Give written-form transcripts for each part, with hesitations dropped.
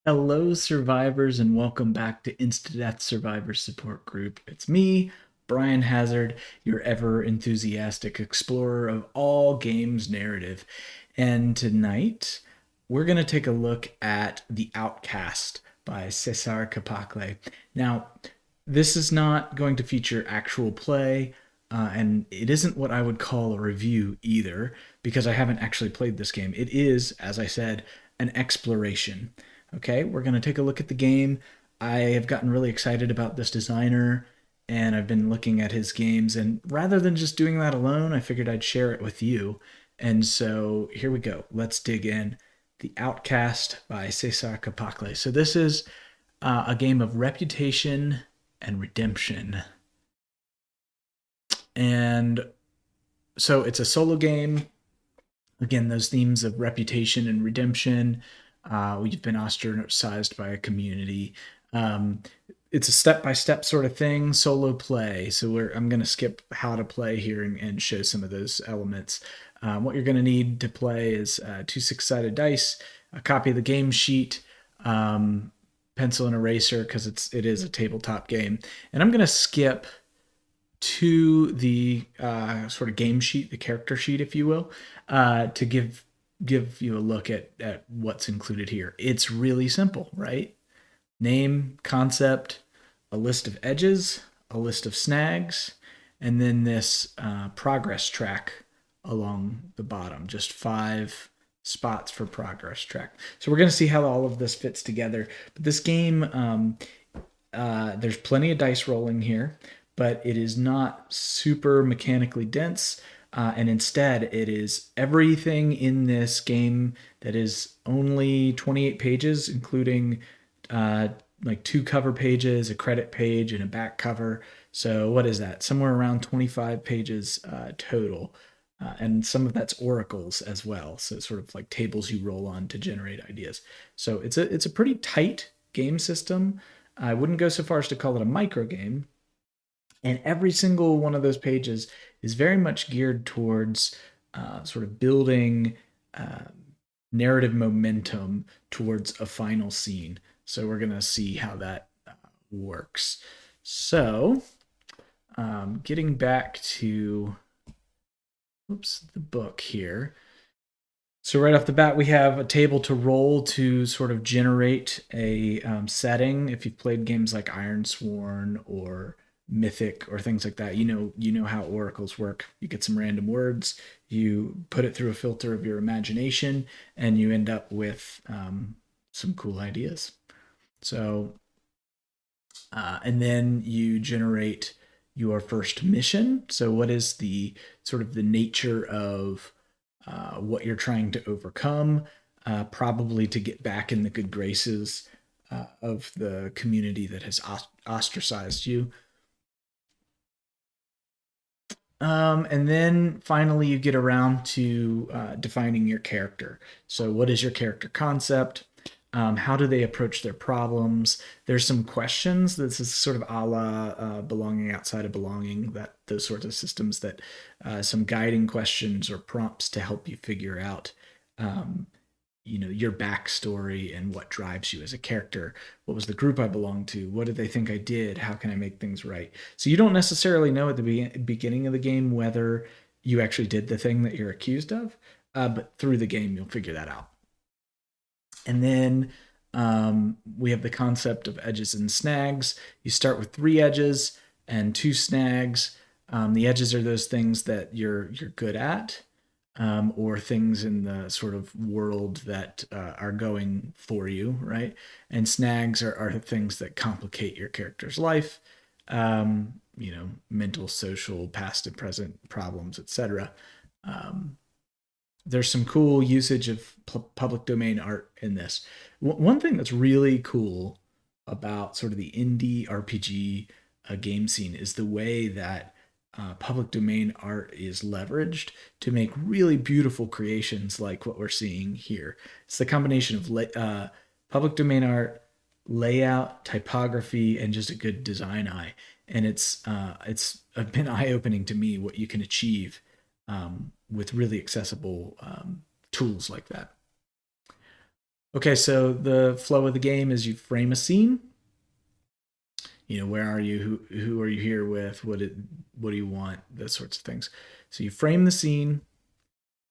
Hello, survivors, and welcome back to Instant Death Survivor Support Group. It's me, Brian Hazard, your ever enthusiastic explorer of all games narrative. And tonight, we're going to take a look at The Outcast by Cezar Capacle. Now, this is not going to feature actual play, and it isn't what I would call a review either, because I haven't actually played this game. It is, as I said, an exploration. Okay, we're going to take a look at the game. I have gotten really excited about this designer, and I've been looking at his games. And rather than just doing that alone, I figured I'd share it with you. And so here we go. Let's dig in. The Outcast by Cesar Capacle. So this is a game of reputation and redemption. And so it's a solo game. Again, those themes of reputation and redemption. We've been ostracized by a community. Um, it's a step-by-step sort of thing, solo play. So I'm going to skip how to play here and show some of those elements. What you're going to need to play is two six-sided dice, a copy of the game sheet, pencil and eraser because it is a tabletop game. And I'm going to skip to the sort of game sheet, the character sheet, if you will, to give you a look at what's included here. It's really simple, right? Name, concept, a list of edges, a list of snags, and then this progress track along the bottom. Just 5 spots for progress track. So we're going to see how all of this fits together. But this game, there's plenty of dice rolling here, but it is not super mechanically dense. And instead, it is everything in this game that is only 28 pages, including like 2 cover pages, a credit page, and a back cover. So, what is that? Somewhere around 25 pages total. And some of that's oracles as well. So, sort of like tables you roll on to generate ideas. So, it's a pretty tight game system. I wouldn't go so far as to call it a micro game, and every single one of those pages is very much geared towards sort of building uh, narrative momentum towards a final scene. So we're going to see how that works. So, getting back to the book here. So right off the bat, we have a table to roll to sort of generate a setting. If you've played games like Ironsworn or Mythic or things like that, you know how oracles work. You get some random words, you put it through a filter of your imagination, and you end up with some cool ideas. So, and then you generate your first mission. So, what is the sort of the nature of what you're trying to overcome? Probably to get back in the good graces of the community that has ostracized you. And then finally, you get around to defining your character. So, what is your character concept? How do they approach their problems? There's some questions. This is sort of a la belonging outside of belonging. That those sorts of systems that some guiding questions or prompts to help you figure out um, your backstory and what drives you as a character. What was the group I belonged to? What did they think I did? How can I make things right? So you don't necessarily know at the beginning of the game whether you actually did the thing that you're accused of, but through the game you'll figure that out. And then we have the concept of edges and snags. You start with 3 edges and 2 snags. The edges are those things that you're good at, or things in the sort of world that are going for you, right? And snags are things that complicate your character's life, mental, social, past and present problems, etc. Um, there's some cool usage of public domain art in this. One thing that's really cool about sort of the indie RPG game scene is the way that public domain art is leveraged to make really beautiful creations like what we're seeing here. It's the combination of public domain art, layout, typography, and just a good design eye. And it's been eye opening to me what you can achieve with really accessible tools like that. Okay, so the flow of the game is you frame a scene. Where are you? Who are you here with? What do you want? Those sorts of things. So you frame the scene,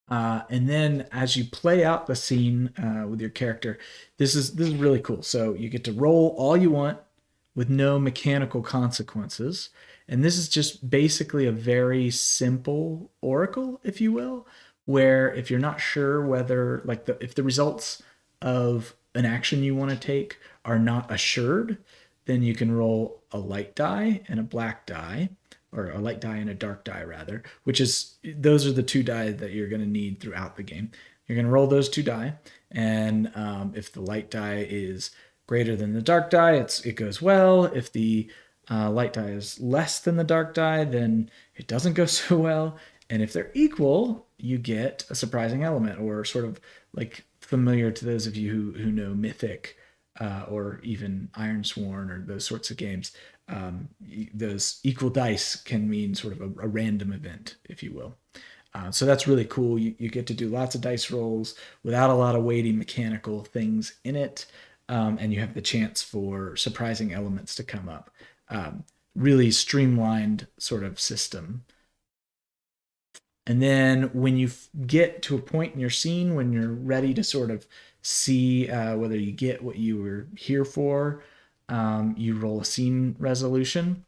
and then as you play out the scene with your character, this is really cool. So you get to roll all you want with no mechanical consequences. And this is just basically a very simple oracle, if you will, where if you're not sure whether like if the results of an action you want to take are not assured, then you can roll a light die and a black die, or a light die and a dark die rather, which is those are the two die that you're going to need throughout the game. You're going to roll those two die, and if the light die is greater than the dark die, it goes well. If the light die is less than the dark die, then it doesn't go so well. And if they're equal, you get a surprising element, or sort of like familiar to those of you who know Mythic or even Ironsworn or those sorts of games. Those equal dice can mean sort of a random event, if you will. So that's really cool. You get to do lots of dice rolls without a lot of weighty mechanical things in it, and you have the chance for surprising elements to come up. Really streamlined sort of system. And then when you get to a point in your scene when you're ready to sort of see whether you get what you were here for, you roll a scene resolution.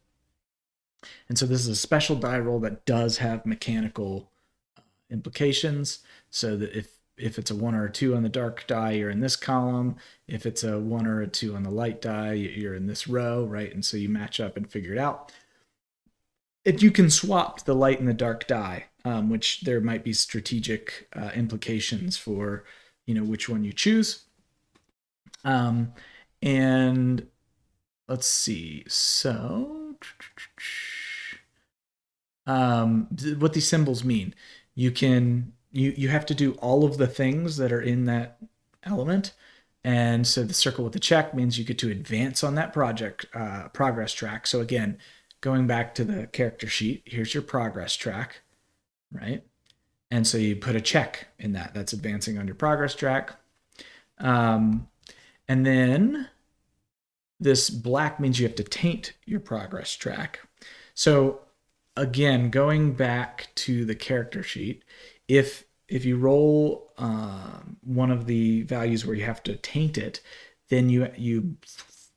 And so this is a special die roll that does have mechanical implications. So that if it's a 1 or a 2 on the dark die, you're in this column. If it's a 1 or a 2 on the light die, you're in this row, right? And so you match up and figure it out. If you can swap the light and the dark die, which there might be strategic implications for, which one you choose. And let's see. So, what these symbols mean? You have to do all of the things that are in that element. And so the circle with the check means you get to advance on that project progress track. So again, going back to the character sheet, here's your progress track, right? And so you put a check in that. That's advancing on your progress track. And then this black means you have to taint your progress track. So again, going back to the character sheet, if you roll one of the values where you have to taint it, then you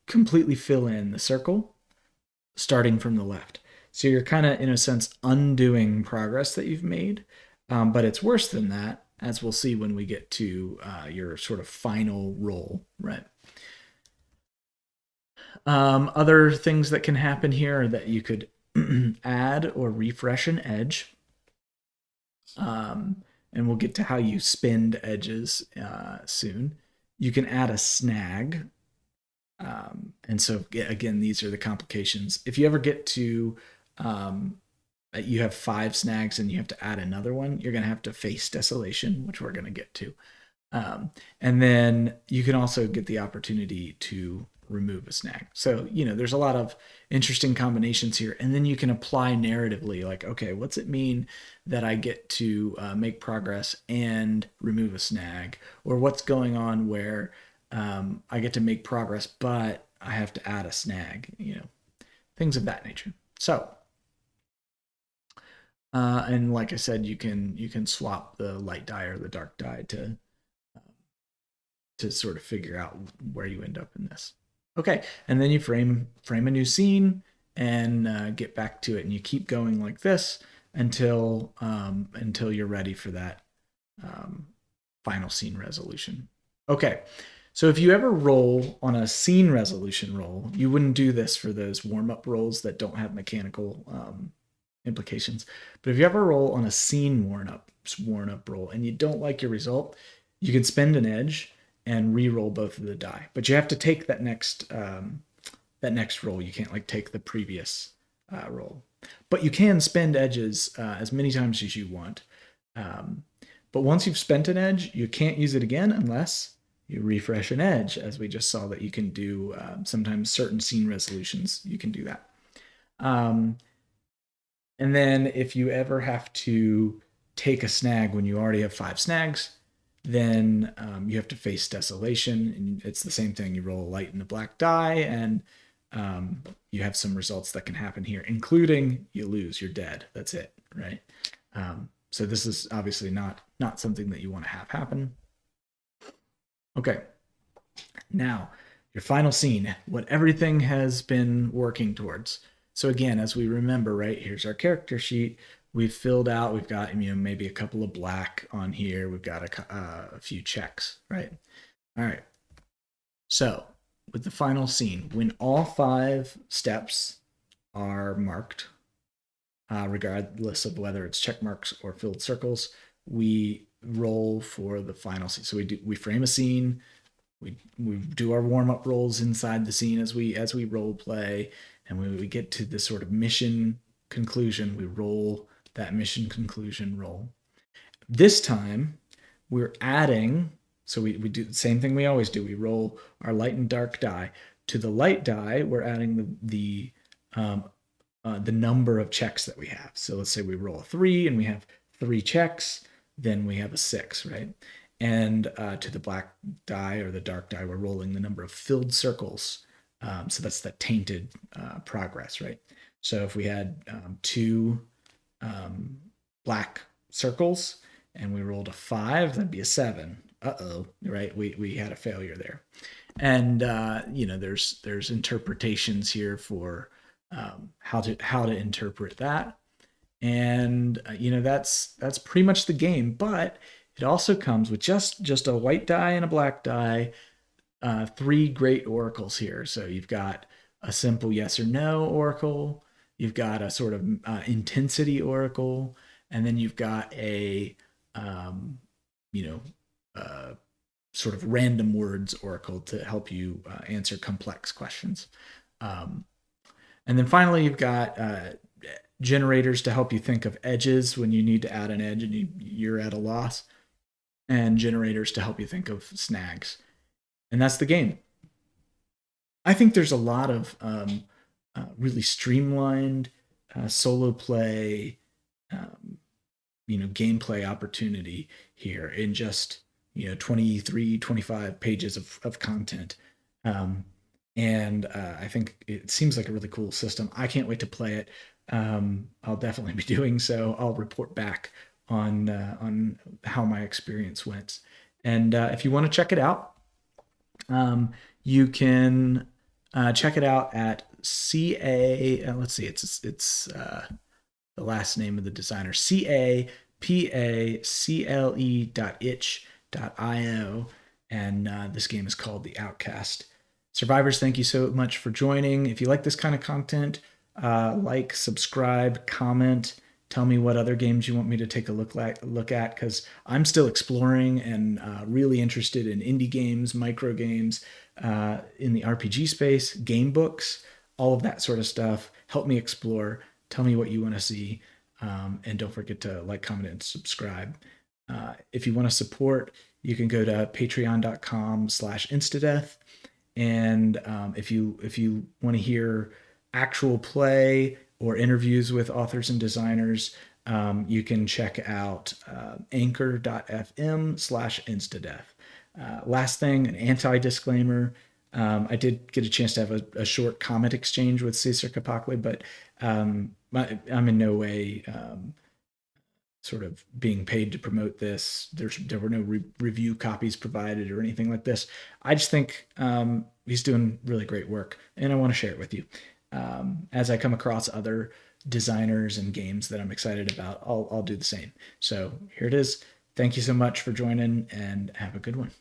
completely fill in the circle starting from the left. So you're kind of, in a sense, undoing progress that you've made. But it's worse than that, as we'll see when we get to your sort of final roll, right? Other things that can happen here are that you could add or refresh an edge. And we'll get to how you spend edges soon. You can add a snag. And so, again, these are the complications. If you ever get to, you have 5 snags and you have to add another one, you're going to have to face desolation, which we're going to get to. And then you can also get the opportunity to remove a snag. So, there's a lot of interesting combinations here. And then you can apply narratively, like, okay, what's it mean that I get to make progress and remove a snag? Or what's going on where I get to make progress, but I have to add a snag, things of that nature. So, and like I said, you can swap the light die or the dark die to sort of figure out where you end up in this. Okay, and then you frame a new scene and get back to it, and you keep going like this until you're ready for that final scene resolution. Okay, so if you ever roll on a scene resolution roll, you wouldn't do this for those warm up rolls that don't have mechanical implications. But if you ever roll on a scene worn up roll and you don't like your result, you can spend an edge and re-roll both of the die. But you have to take that next roll. You can't like take the previous roll. But you can spend edges as many times as you want. But once you've spent an edge, you can't use it again unless you refresh an edge, as we just saw that you can do. Sometimes certain scene resolutions, you can do that. And then if you ever have to take a snag when you already have 5 snags, then you have to face desolation, and it's the same thing. You roll a light and a black die, and you have some results that can happen here, including you lose, you're dead. That's it, right? So this is obviously not something that you want to have happen. Okay, now your final scene, what everything has been working towards. So again, as we remember, right, here's our character sheet. We've filled out, we've got, maybe a couple of black on here. We've got a few checks, right? All right. So with the final scene, when all 5 steps are marked, regardless of whether it's check marks or filled circles, we roll for the final scene. So we frame a scene, we do our warm up rolls inside the scene as we role play, and when we get to the sort of mission conclusion, we roll that mission conclusion roll. This time, we're adding. So we do the same thing we always do. We roll our light and dark die. To the light die, we're adding the number of checks that we have. So let's say we roll a 3 and we have 3 checks, then we have a 6, right? And to the black die or the dark die, we're rolling the number of filled circles. So that's the tainted progress, right? So if we had 2 black circles and we rolled a 5, that'd be a 7. Right? We had a failure there. And there's interpretations here for how to interpret that. And that's pretty much the game, but it also comes with just a white die and a black die, 3 great oracles here. So you've got a simple yes or no oracle, you've got a sort of intensity oracle, and then you've got a sort of random words oracle to help you answer complex questions. And then finally, you've got generators to help you think of edges when you need to add an edge and you're at a loss, and generators to help you think of snags. And that's the game. I think there's a lot of really streamlined solo play, gameplay opportunity here in just 23, 25 pages of content. And I think it seems like a really cool system. I can't wait to play it. I'll definitely be doing so. I'll report back on how my experience went. And if you want to check it out, you can check it out at CA. Let's see, it's the last name of the designer, capacle.itch.io, and this game is called The Outcast. Survivors, thank you so much for joining. If you like this kind of content, like, subscribe, comment, tell me what other games you want me to take a look at, because I'm still exploring and really interested in indie games, micro games, in the RPG space, game books, all of that sort of stuff. Help me explore. Tell me what you want to see. And don't forget to like, comment, and subscribe. If you want to support, you can go to patreon.com/instadeath. And if you want to hear actual play or interviews with authors and designers, you can check out anchor.fm/instadeath. Last thing, an anti-disclaimer. I did get a chance to have a short comment exchange with Cezar Capacle, but I'm in no way sort of being paid to promote this. There were no review copies provided or anything like this. I just think he's doing really great work, and I want to share it with you. As I come across other designers and games that I'm excited about, I'll do the same. So here it is. Thank you so much for joining, and have a good one.